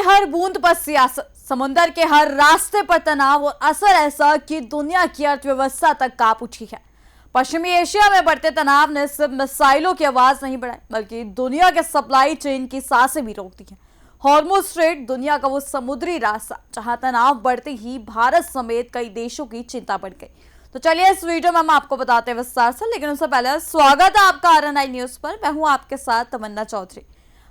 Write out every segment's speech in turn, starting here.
हर बूंद पर सियासत, समुंदर के हर रास्ते पर तनाव और असर ऐसा कि दुनिया की अर्थव्यवस्था तक कांप उठी है। पश्चिमी एशिया में बढ़ते तनाव ने सिर्फ मिसाइलों की आवाज नहीं बढ़ाई, बल्कि दुनिया के सप्लाई चेन की सांसें भी रोक दी हैं। हॉर्मुज़ स्ट्रेट दुनिया का वो समुद्री रास्ता जहां तनाव बढ़ते ही भारत समेत कई देशों की चिंता बढ़ गई। तो चलिए इस वीडियो में हम आपको बताते हैं विस्तार से, लेकिन उससे पहले स्वागत है आपका RNI न्यूज पर। मैं हूं आपके साथ तमन्ना चौधरी।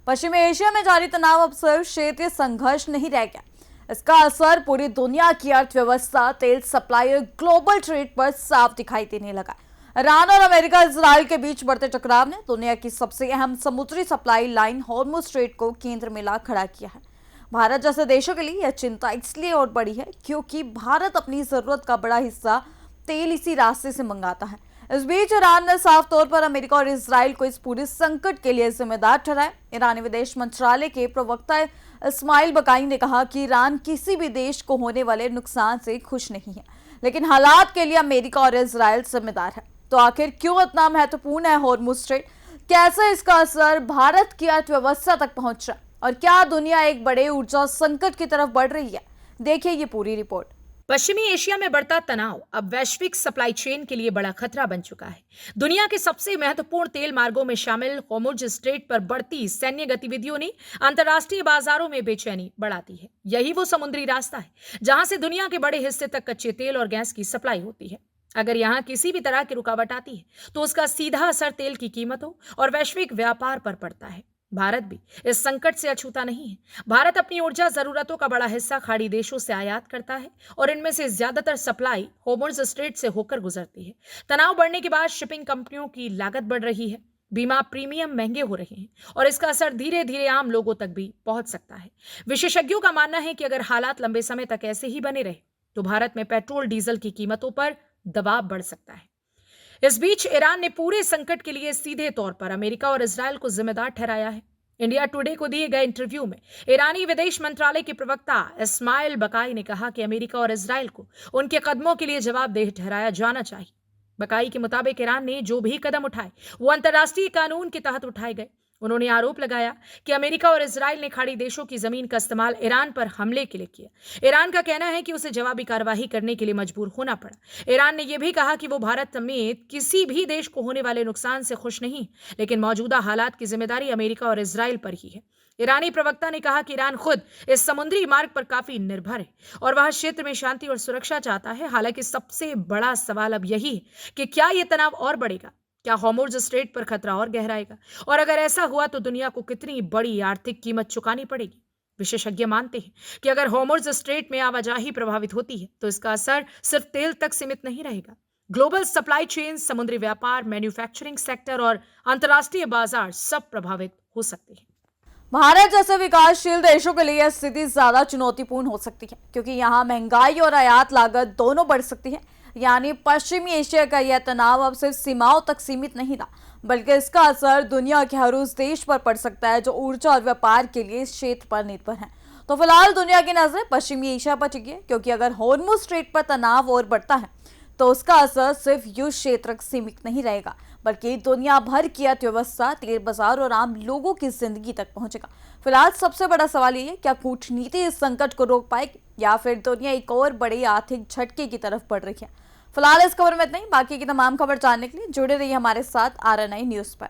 पश्चिमी एशिया में जारी तनाव अब सिर्फ क्षेत्रीय संघर्ष नहीं रह गया, इसका असर पूरी दुनिया की अर्थव्यवस्था, तेल सप्लाई और ग्लोबल ट्रेड पर साफ दिखाई देने लगा। ईरान और अमेरिका इजराइल के बीच बढ़ते टकराव ने दुनिया की सबसे अहम समुद्री सप्लाई लाइन हॉर्मुज़ स्ट्रेट को केंद्र में ला खड़ा किया है। भारत जैसे देशों के लिए यह चिंता इसलिए और बड़ी है क्योंकि भारत अपनी जरूरत का बड़ा हिस्सा तेल इसी रास्ते से मंगाता है। इस बीच ईरान ने साफ तौर पर अमेरिका और इजराइल को इस पूरे संकट के लिए जिम्मेदार ठहराया। ईरानी विदेश मंत्रालय के प्रवक्ता इस्माइल बकाई ने कहा कि ईरान किसी भी देश को होने वाले नुकसान से खुश नहीं है, लेकिन हालात के लिए अमेरिका और इजराइल जिम्मेदार है। तो आखिर क्यों इतना महत्वपूर्ण है हॉर्मुज़ स्ट्रेट? कैसे इसका असर भारत की अर्थव्यवस्था तक पहुंच रहा है और क्या दुनिया एक बड़े ऊर्जा संकट की तरफ बढ़ रही है? देखिए ये पूरी रिपोर्ट। पश्चिमी एशिया में बढ़ता तनाव अब वैश्विक सप्लाई चेन के लिए बड़ा खतरा बन चुका है। दुनिया के सबसे महत्वपूर्ण तेल मार्गों में शामिल हॉर्मुज़ स्ट्रेट पर बढ़ती सैन्य गतिविधियों ने अंतर्राष्ट्रीय बाजारों में बेचैनी बढ़ाती है। यही वो समुद्री रास्ता है जहां से दुनिया के बड़े हिस्से तक कच्चे तेल और गैस की सप्लाई होती है। अगर यहां किसी भी तरह की रुकावट आती है तो उसका सीधा असर तेल की कीमतों और वैश्विक व्यापार पर पड़ता है। भारत भी इस संकट से अछूता नहीं है। भारत अपनी ऊर्जा जरूरतों का बड़ा हिस्सा खाड़ी देशों से आयात करता है और इनमें से ज्यादातर सप्लाई हॉर्मुज़ स्ट्रेट से होकर गुजरती है। तनाव बढ़ने के बाद शिपिंग कंपनियों की लागत बढ़ रही है, बीमा प्रीमियम महंगे हो रहे हैं और इसका असर धीरे धीरे आम लोगों तक भी पहुंच सकता है। विशेषज्ञों का मानना है कि अगर हालात लंबे समय तक ऐसे ही बने रहे तो भारत में पेट्रोल डीजल की कीमतों पर दबाव बढ़ सकता है। इस बीच ईरान ने पूरे संकट के लिए सीधे तौर पर अमेरिका और इजराइल को जिम्मेदार ठहराया है। इंडिया टुडे को दिए गए इंटरव्यू में ईरानी विदेश मंत्रालय के प्रवक्ता इस्माइल बकाई ने कहा कि अमेरिका और इजराइल को उनके कदमों के लिए जवाबदेह ठहराया जाना चाहिए। बकाई के मुताबिक ईरान ने जो भी कदम उठाए वो अंतर्राष्ट्रीय कानून के तहत उठाए गए। उन्होंने आरोप लगाया कि अमेरिका और इजराइल ने खाड़ी देशों की जमीन का इस्तेमाल ईरान पर हमले के लिए किया। ईरान का कहना है कि उसे जवाबी कार्रवाई करने के लिए मजबूर होना पड़ा। ईरान ने यह भी कहा कि वो भारत समेत किसी भी देश को होने वाले नुकसान से खुश नहीं, लेकिन मौजूदा हालात की जिम्मेदारी अमेरिका और इजराइल पर ही है। ईरानी प्रवक्ता ने कहा कि ईरान खुद इस समुद्री मार्ग पर काफी निर्भर है और वह क्षेत्र में शांति और सुरक्षा चाहता है। हालांकि सबसे बड़ा सवाल अब यही है कि क्या यह तनाव और बढ़ेगा, क्या हॉर्मुज़ स्ट्रेट पर खतरा और गहराएगा, और अगर ऐसा हुआ तो दुनिया को कितनी बड़ी आर्थिक कीमत चुकानी पड़ेगी। विशेषज्ञ मानते हैं कि अगर हॉर्मुज़ स्ट्रेट में आवाजाही प्रभावित होती है तो इसका असर सिर्फ तेल तक सीमित नहीं रहेगा। ग्लोबल सप्लाई चेन, समुद्री व्यापार, मैन्युफैक्चरिंग सेक्टर और अंतर्राष्ट्रीय बाजार सब प्रभावित हो सकते हैं। भारत जैसे विकासशील देशों के लिए यह स्थिति ज्यादा चुनौतीपूर्ण हो सकती है क्योंकि यहाँ महंगाई और आयात लागत दोनों बढ़ सकती है। यानी पश्चिमी एशिया का यह तनाव अब सिर्फ सीमाओं तक सीमित नहीं रहा, बल्कि इसका असर दुनिया के हर उस देश पर पड़ सकता है जो ऊर्जा और व्यापार के लिए इस क्षेत्र पर निर्भर है। तो फिलहाल दुनिया की नजरें पश्चिमी एशिया पर टिकी है क्योंकि अगर हॉर्मुज़ स्ट्रेट पर तनाव और बढ़ता है तो उसका असर सिर्फ युद्ध क्षेत्र तक सीमित नहीं रहेगा, बल्कि दुनिया भर की अर्थव्यवस्था, तेल बाजार और आम लोगों की जिंदगी तक पहुंचेगा। फिलहाल सबसे बड़ा सवाल ये है, क्या कूटनीति इस संकट को रोक पाएगी या फिर दुनिया एक और बड़े आर्थिक झटके की तरफ बढ़ रही है? फिलहाल इस खबर में इतना ही। बाकी की तमाम खबर जानने के लिए जुड़े रहिए हमारे साथ RNI न्यूज पर।